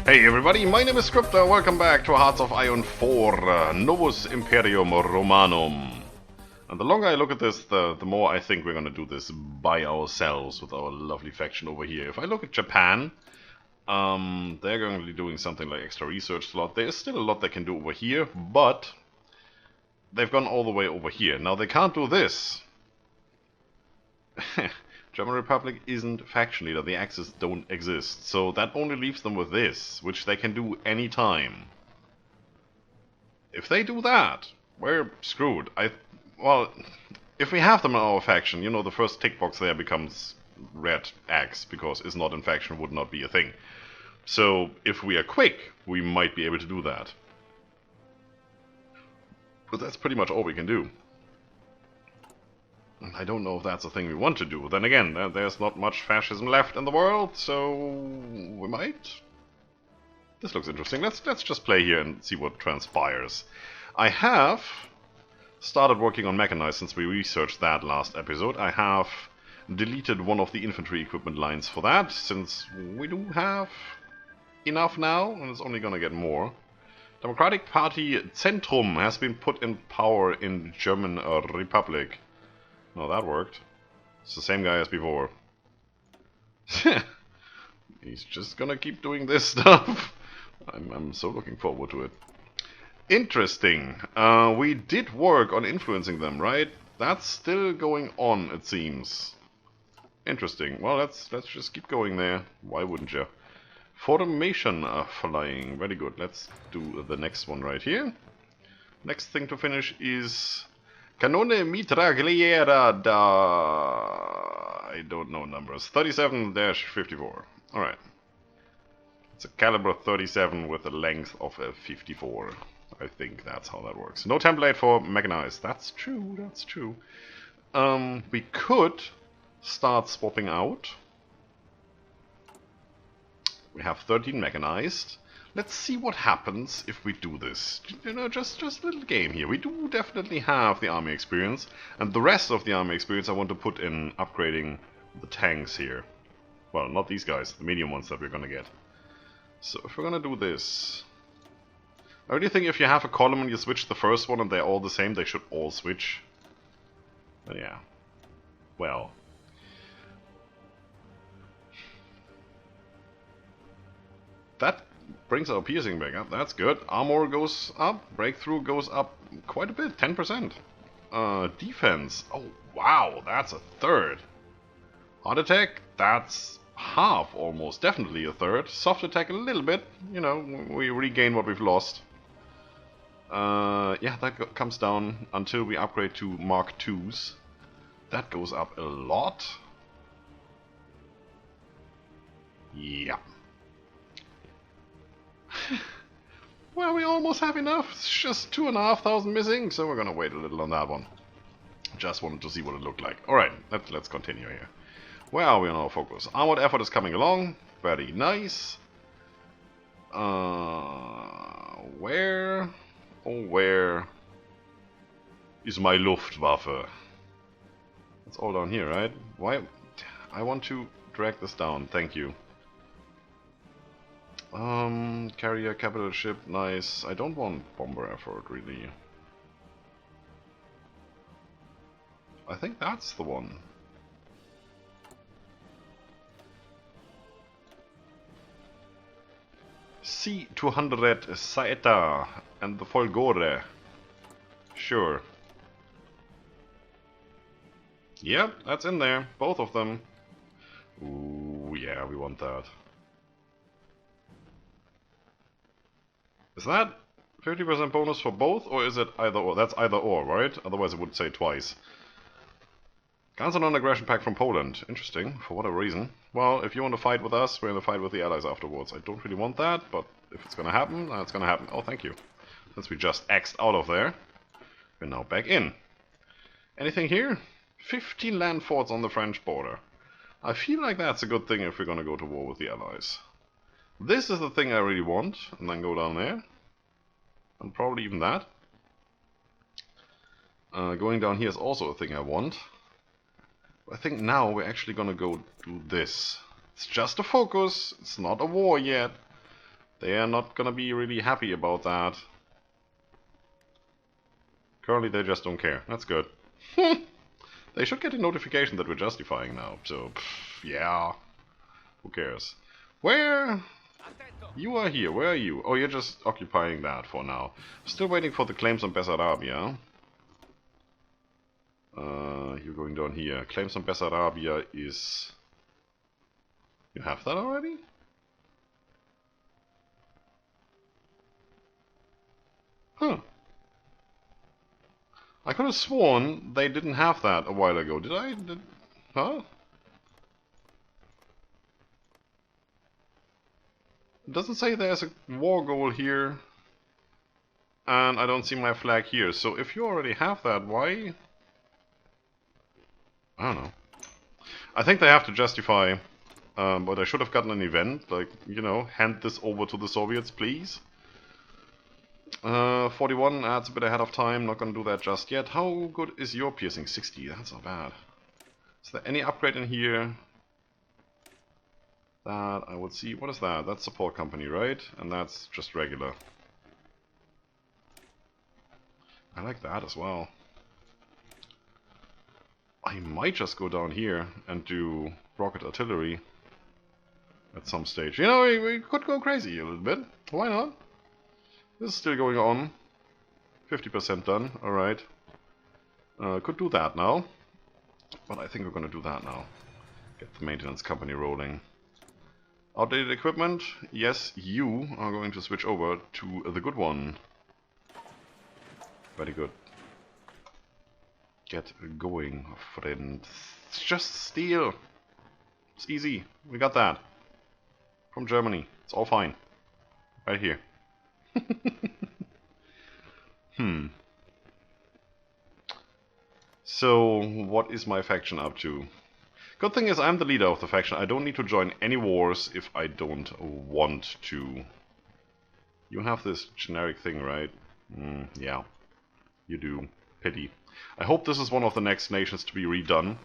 Hey everybody, my name is Scryptar, welcome back to Hearts of Iron 4, Novus Imperium Romanum. And the longer I look at this, the more I think we're gonna do this by ourselves with our lovely faction over here. If I look at Japan, they're going to be doing something like extra research slot. There's still a lot they can do over here, but they've gone all the way over here. Now they can't do this. German Republic isn't faction leader, the Axis don't exist, so that only leaves them with this, which they can do anytime. If they do that, we're screwed. Well, if we have them in our faction, you know, the first tick box there becomes red Axe, because is not in faction would not be a thing. So, if we are quick, we might be able to do that. But that's pretty much all we can do. I don't know if that's a thing we want to do. Then again, there's not much fascism left in the world, so we might. This looks interesting. Let's just play here and see what transpires. I have started working on mechanized since we researched that last episode. I have deleted one of the infantry equipment lines for that, since we do have enough now, and it's only gonna get more. Democratic Party Zentrum has been put in power in German Republic. No, that worked. It's the same guy as before. He's just gonna keep doing this stuff. I'm so looking forward to it. Interesting. We did work on influencing them, right? That's still going on, it seems. Interesting. Well, let's just keep going there. Why wouldn't you? Formation flying. Very good. Let's do the next one right here. Next thing to finish is Canone Mitragliera da... I don't know numbers. 37-54. Alright. It's a caliber 37 with a length of a 54. I think that's how that works. No template for mechanized. That's true, that's true. We could start swapping out. We have 13 mechanized. Let's see what happens if we do this. You know, just a little game here. We do definitely have the army experience, and the rest of the army experience I want to put in upgrading the tanks here. Well, not these guys, the medium ones that we're gonna get. So if we're gonna do this, I really think if you have a column and you switch the first one and they're all the same, they should all switch. But yeah. Well. That brings our piercing back up, that's good. Armor goes up, breakthrough goes up quite a bit, 10%. Defense, oh wow, that's a third. Hard attack, that's half almost, definitely a third. Soft attack a little bit, you know, we regain what we've lost. Yeah, that comes down until we upgrade to Mark IIs. That goes up a lot. Yeah. Well, we almost have enough. It's just 2,500 missing, so we're gonna wait a little on that one. Just wanted to see what it looked like. Alright, let's continue here. Where are we on our focus? Armored effort is coming along. Very nice. Where? Oh, where is my Luftwaffe? It's all down here, right? Why? I want to drag this down. Thank you. Carrier, capital ship, nice. I don't want bomber effort, really. I think that's the one. C-200 Saeta and the Folgore. Sure. Yep, that's in there. Both of them. Ooh, yeah, we want that. Is that 50% bonus for both, or is it either or? That's either or, right? Otherwise it would say twice. Cancel non-aggression pact from Poland. Interesting. For what a reason. Well, if you want to fight with us, we're going to fight with the Allies afterwards. I don't really want that, but if it's going to happen, it's going to happen. Oh, thank you. Since we just X'd out of there, we're now back in. Anything here? 15 land forts on the French border. I feel like that's a good thing if we're going to go to war with the Allies. This is the thing I really want, and then go down there. And probably even that. Going down here is also a thing I want. I think now we're actually gonna go do this. It's just a focus, it's not a war yet. They are not gonna be really happy about that. Currently they just don't care. That's good. They should get a notification that we're justifying now, so yeah. Who cares? Where? You are here, where are you? Oh, you're just occupying that for now. Still waiting for the claims on Bessarabia. You're going down here. Claims on Bessarabia is... You have that already? Huh. I could have sworn they didn't have that a while ago. Did I? Huh? It doesn't say there's a war goal here. And I don't see my flag here. So if you already have that, why? I don't know. I think they have to justify, but I should have gotten an event, like, you know, hand this over to the Soviets, please. 41, that's a bit ahead of time, not gonna do that just yet. How good is your piercing? 60, that's not bad. Is there any upgrade in here? That, I would see, what is that? That's support company, right? And that's just regular. I like that as well. I might just go down here and do rocket artillery at some stage. You know, we could go crazy a little bit. Why not? This is still going on. 50% done, alright. Could do that now. But I think we're gonna do that now. Get the maintenance company rolling. Outdated equipment? Yes, you are going to switch over to the good one. Very good. Get going, friend. It's just steel. It's easy. We got that. From Germany. It's all fine. Right here. So, what is my faction up to? Good thing is I'm the leader of the faction. I don't need to join any wars if I don't want to. You have this generic thing, right? Yeah. You do. Pity. I hope this is one of the next nations to be redone.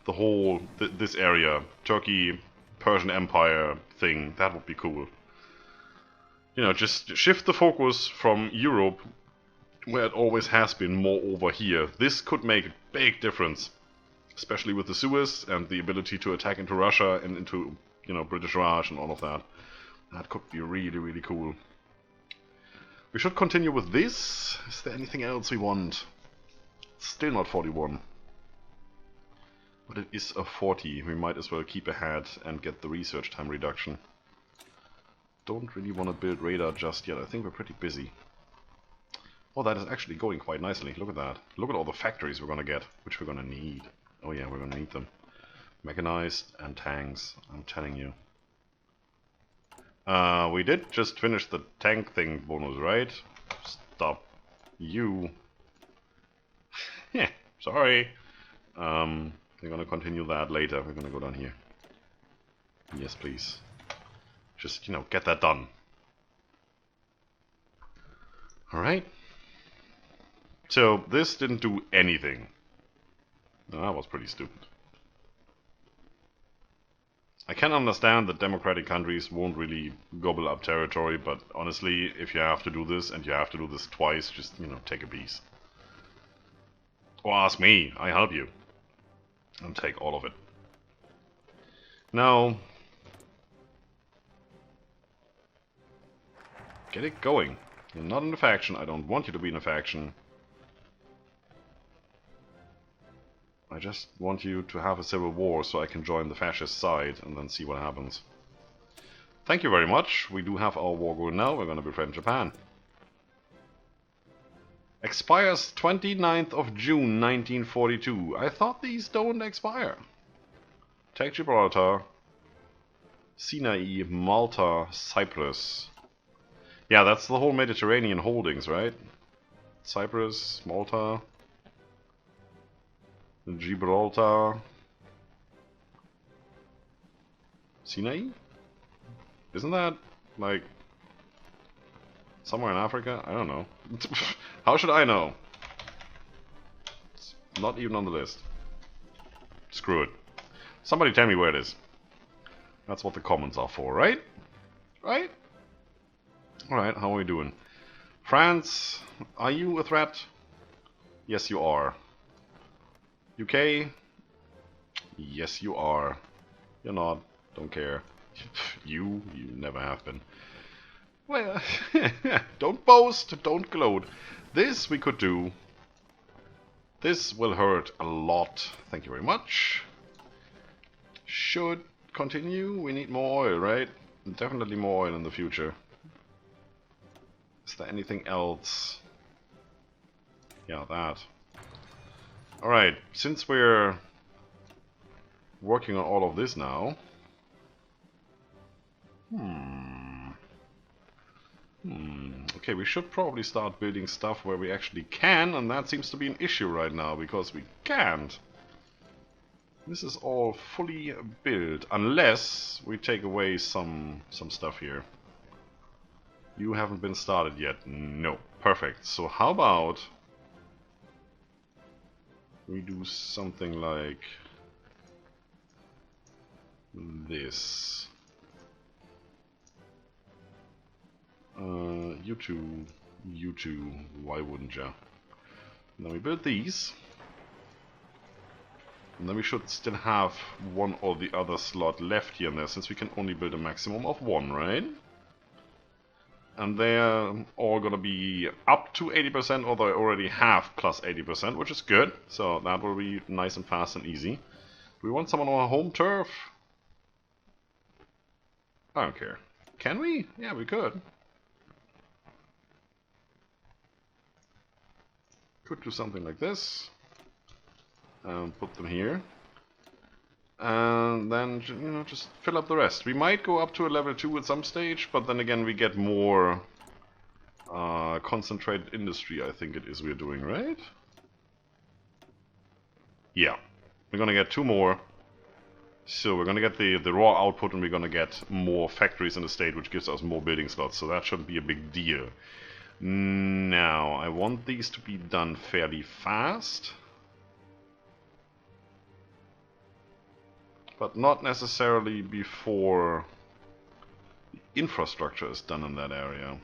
The whole, this area, Turkey, Persian Empire thing, that would be cool. You know, just shift the focus from Europe, where it always has been, more over here. This could make a big difference. Especially with the Suez and the ability to attack into Russia and into, you know, British Raj and all of that. That could be really, really cool. We should continue with this. Is there anything else we want? Still not 41. But it is a 40. We might as well keep ahead and get the research time reduction. Don't really want to build radar just yet. I think we're pretty busy. Oh, that is actually going quite nicely. Look at that. Look at all the factories we're going to get, which we're going to need. Oh yeah, we're going to need them. Mechanized and tanks, I'm telling you. We did just finish the tank thing bonus, right? Stop. You. Yeah, sorry. We're going to continue that later. We're going to go down here. Yes, please. Just, you know, get that done. Alright. So, this didn't do anything. No, that was pretty stupid. I can understand that democratic countries won't really gobble up territory, but honestly, if you have to do this, and you have to do this twice, just, you know, take a piece. Or ask me, I help you. And take all of it. Now, get it going. You're not in a faction, I don't want you to be in a faction. I just want you to have a civil war so I can join the fascist side and then see what happens. Thank you very much. We do have our war goal now. We're going to befriend Japan. Expires 29th of June 1942. I thought these don't expire. Take Gibraltar. Sinai, Malta, Cyprus. Yeah, that's the whole Mediterranean holdings, right? Cyprus, Malta, Gibraltar, Sinai? Isn't that, like, somewhere in Africa? I don't know. How should I know? It's not even on the list. Screw it. Somebody tell me where it is. That's what the comments are for, right? Right? Alright, how are we doing? France, are you a threat? Yes, you are. UK? Yes, you are. You're not. Don't care. You never have been. Well, don't boast, don't gloat. This we could do. This will hurt a lot. Thank you very much. Should continue. We need more oil, right? Definitely more oil in the future. Is there anything else? Yeah, that. Alright, since we're working on all of this now. Okay, we should probably start building stuff where we actually can, and that seems to be an issue right now, because we can't. This is all fully built, unless we take away some stuff here. You haven't been started yet. No. Perfect. So how about we do something like this. You two, why wouldn't ya? And then we build these. And then we should still have one or the other slot left here and there, since we can only build a maximum of one, right? And they're all gonna be up to 80%, or they already have plus 80%, which is good. So that will be nice and fast and easy. Do we want someone on our home turf? I don't care. Can we? Yeah, we could. Could do something like this. And put them here. And then, you know, just fill up the rest. We might go up to a level 2 at some stage, but then again we get more concentrated industry, I think it is we're doing, right? Yeah. We're gonna get 2 more. So we're gonna get the raw output, and we're gonna get more factories in the state, which gives us more building slots, so that shouldn't be a big deal. Now, I want these to be done fairly fast. But not necessarily before the infrastructure is done in that area.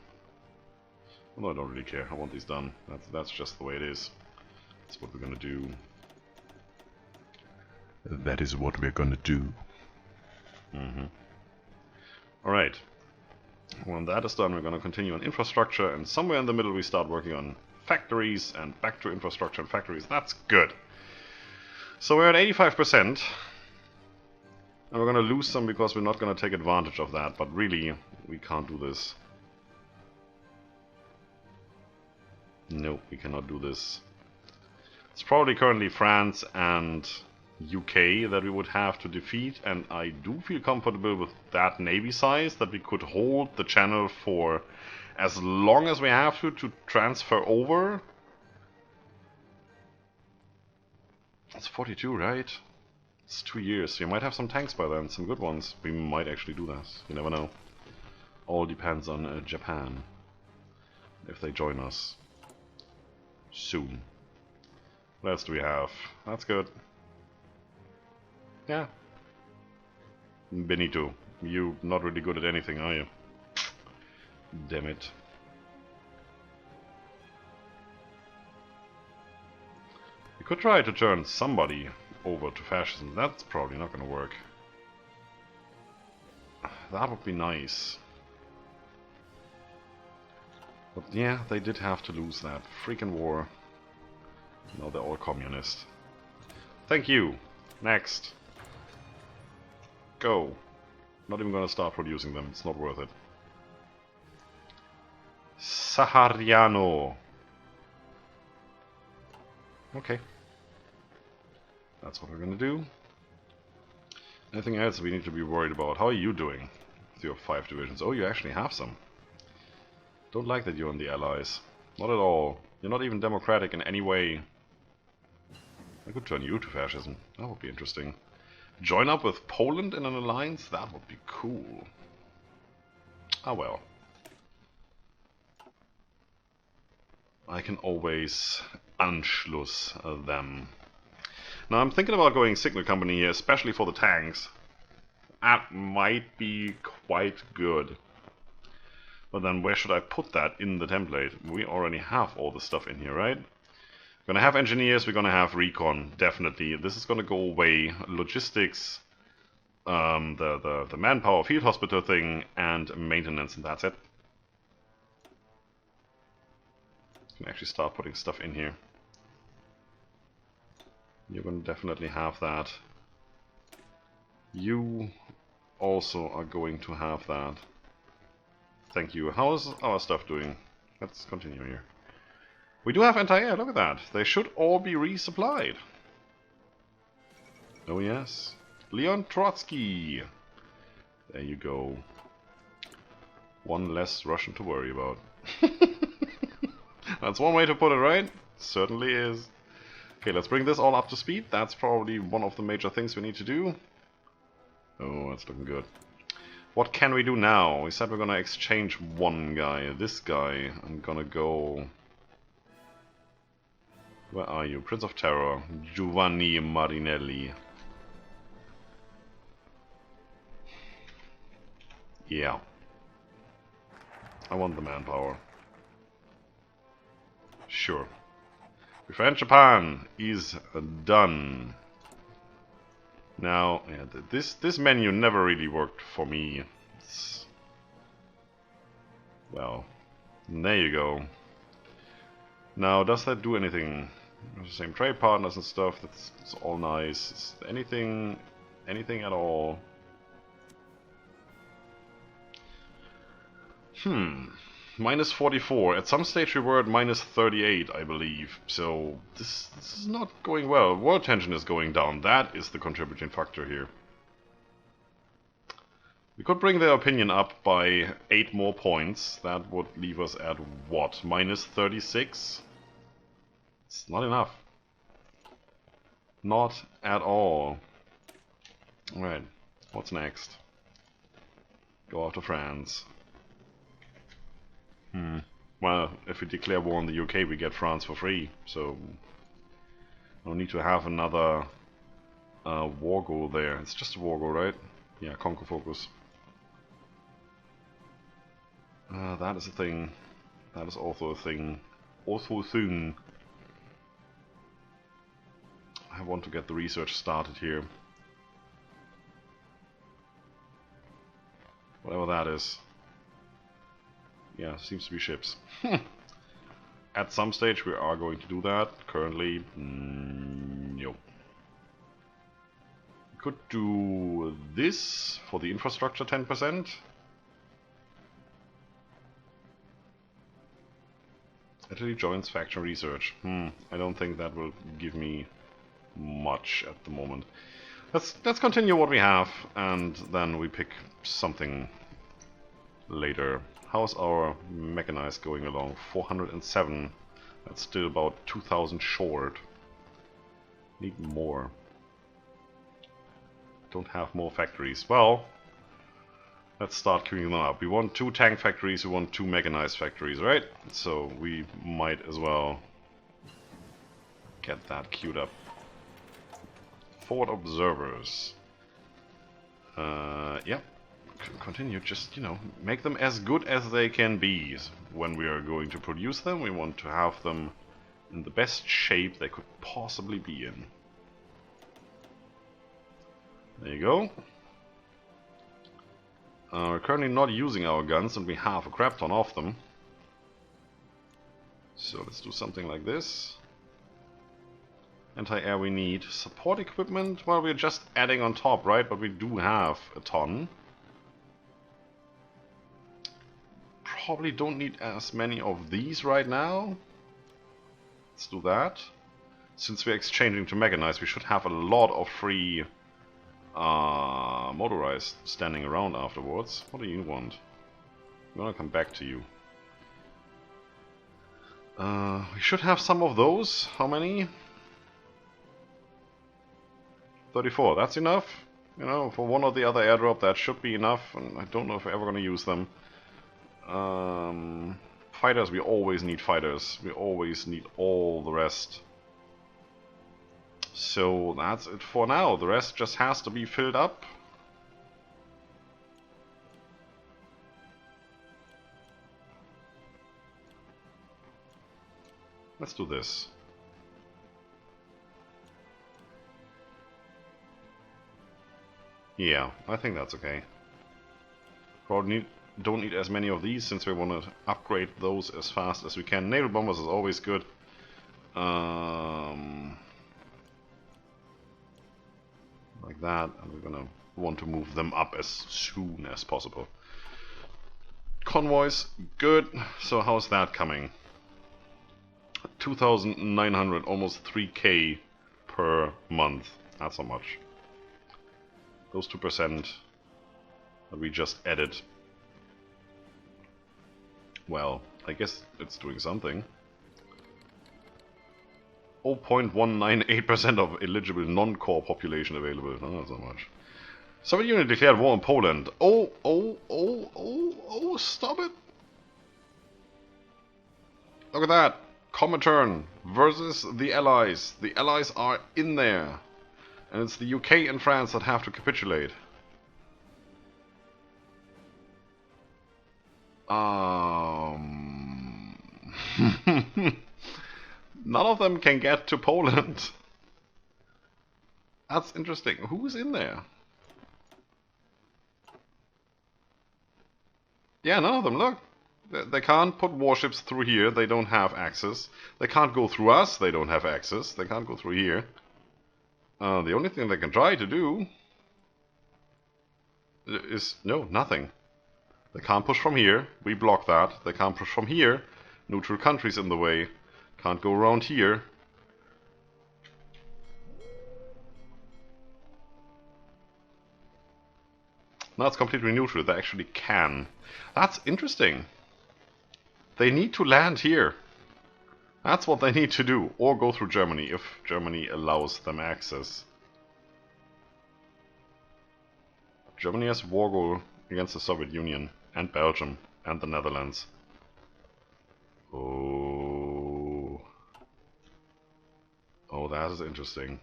Well, no, I don't really care. I want these done. That's just the way it is. That's what we're gonna do. That is what we're gonna do. Alright. When that is done, we're gonna continue on infrastructure, and somewhere in the middle we start working on factories, and back to infrastructure and factories. That's good. So we're at 85%. And we're going to lose some because we're not going to take advantage of that, but really, we can't do this. No, we cannot do this. It's probably currently France and UK that we would have to defeat, and I do feel comfortable with that navy size, that we could hold the channel for as long as we have to transfer over. It's 42, right? It's 2 years. We might have some tanks by then, some good ones. We might actually do that. You never know. All depends on Japan. If they join us soon. What else do we have? That's good. Yeah. Benito, you're not really good at anything, are you? Damn it. We could try to turn somebody over to fascism. That's probably not going to work. That would be nice. But yeah, they did have to lose that freaking war. Now they're all communist. Thank you. Next. Go. Not even going to start producing them. It's not worth it. Sahariano. Okay. That's what we're gonna do. Anything else we need to be worried about? How are you doing with your 5 divisions? Oh, you actually have some. Don't like that you're on the Allies. Not at all. You're not even democratic in any way. I could turn you to fascism. That would be interesting. Join up with Poland in an alliance? That would be cool. Ah well. I can always Anschluss them. Now I'm thinking about going signal company here, especially for the tanks. That might be quite good. But then where should I put that in the template? We already have all the stuff in here, right? We're gonna have engineers, we're gonna have recon, definitely. This is gonna go away. Logistics, the manpower field hospital thing, and maintenance, and that's it. Can actually start putting stuff in here. You're gonna definitely have that. You also are going to have that. Thank you. How's our stuff doing? Let's continue here. We do have anti-air, look at that. They should all be resupplied. Oh yes. Leon Trotsky. There you go. One less Russian to worry about. That's one way to put it, right? Certainly is. Okay, let's bring this all up to speed. That's probably one of the major things we need to do. Oh, that's looking good. What can we do now? We said we're gonna exchange one guy. This guy. I'm gonna go... Where are you? Prince of Terror. Giovanni Marinelli. Yeah. I want the manpower. Sure. Befriend Japan is done. Now, yeah, this menu never really worked for me. Well, there you go. Now, does that do anything? The same trade partners and stuff. That's all nice. Is anything at all? Minus 44. At some stage we were at minus 38, I believe. So this is not going well. World tension is going down. That is the contributing factor here. We could bring their opinion up by 8 more points. That would leave us at what? Minus 36? It's not enough. Not at all. Alright, what's next? Go after France. Well, if we declare war on the UK, we get France for free, so no need to have another war goal there. It's just a war goal, right? Yeah, conquer focus. That is a thing. That is also a thing. Also a thing. I want to get the research started here. Whatever that is. Yeah, seems to be ships. At some stage we are going to do that. Currently, nope. We could do this for the infrastructure 10%. Italy joins faction research. I don't think that will give me much at the moment. Let's continue what we have, and then we pick something later. How's our mechanized going along? 407. That's still about 2,000 short. Need more. Don't have more factories. Well, let's start queuing them up. We want 2 tank factories, we want 2 mechanized factories, right? So we might as well get that queued up. Forward observers. Yeah. Continue, just, you know, make them as good as they can be. When we are going to produce them, we want to have them in the best shape they could possibly be in. There you go. We're currently not using our guns, and we have a crap ton of them. So let's do something like this. Anti-air we need. Support equipment, well, we're just adding on top, right? But we do have a ton. Probably don't need as many of these right now. Let's do that. Since we're exchanging to mechanized, we should have a lot of free motorized standing around afterwards. What do you want? I'm gonna come back to you. We should have some of those. How many? 34. That's enough. You know, for one or the other airdrop, that should be enough. And I don't know if we're ever gonna use them. Fighters, we always need fighters. We always need all the rest. So that's it for now. The rest just has to be filled up. Let's do this. Yeah, I think that's okay. Probably don't need as many of these since we want to upgrade those as fast as we can. Naval bombers is always good. Like that, and we're gonna want to move them up as soon as possible. Convoys, good. So how's that coming? 2,900, almost 3K per month. That's not much. Those 2% that we just added. Well, I guess it's doing something. 0.198% of eligible non-core population available. No, that's not much. Soviet Union declared war on Poland. Oh, stop it. Look at that. Comintern versus the Allies. The Allies are in there. And it's the UK and France that have to capitulate. None of them can get to Poland. That's interesting. Who's in there? Yeah, none of them, look. They can't put warships through here, they don't have access. They can't go through us, they don't have access. They can't go through here. The only thing they can try to do is, no, nothing. They can't push from here, we block that. They can't push from here, neutral countries in the way. Can't go around here. Now it's completely neutral, they actually can. That's interesting. They need to land here. That's what they need to do. Or go through Germany, if Germany allows them access. Germany has a war goal against the Soviet Union, and Belgium, and the Netherlands. Oh, that is interesting.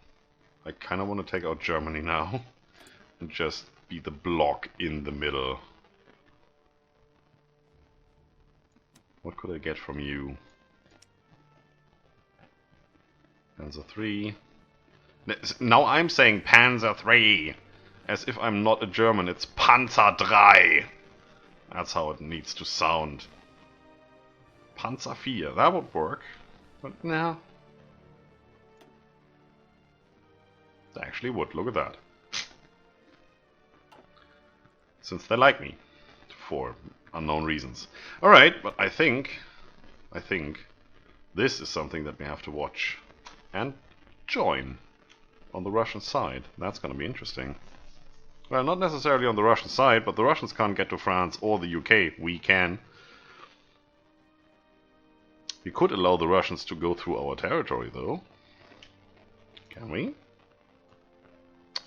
I kind of want to take out Germany now. And just be the block in the middle. What could I get from you? Panzer 3. Now I'm saying Panzer 3. As if I'm not a German. It's Panzer 3. That's how it needs to sound. Panzer 4. That would work. But no. They actually would. Look at that. Since they like me. For unknown reasons. Alright, but I think this is something that we have to watch and join on the Russian side. That's going to be interesting. Well, not necessarily on the Russian side, but the Russians can't get to France or the UK. We can. We could allow the Russians to go through our territory, though. Can we?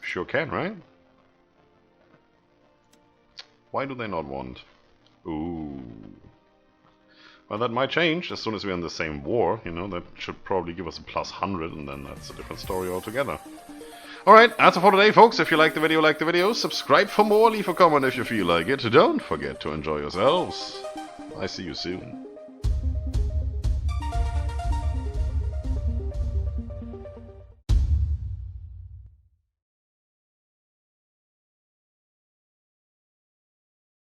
Sure can, right? Why do they not want? Ooh. Well, that might change as soon as we're in the same war. You know, that should probably give us a +100, and then that's a different story altogether. Alright, that's it for today, folks. If you like the video, subscribe for more, leave a comment if you feel like it. Don't forget to enjoy yourselves. I see you soon.